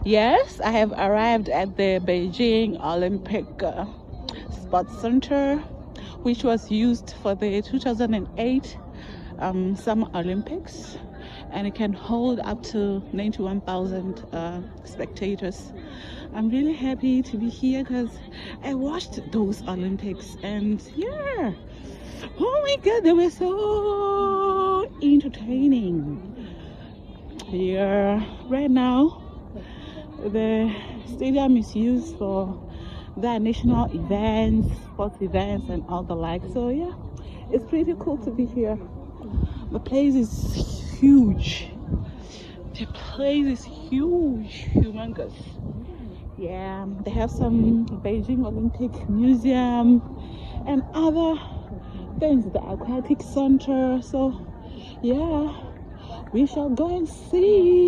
Yes, I have arrived at the Beijing Olympic Sports Center, which was used for the 2008 Summer Olympics, and it can hold up to 91,000 spectators. I'm really happy to be here because I watched those Olympics, and yeah, oh my god, they were so entertaining. Yeah, right now the stadium is used for their national events, sports events, and all the like. So yeah, it's pretty cool to be here. The place is huge. The place is huge, humongous. Yeah, they have some Beijing Olympic Museum and other things, the aquatic center. So yeah, we shall go and see.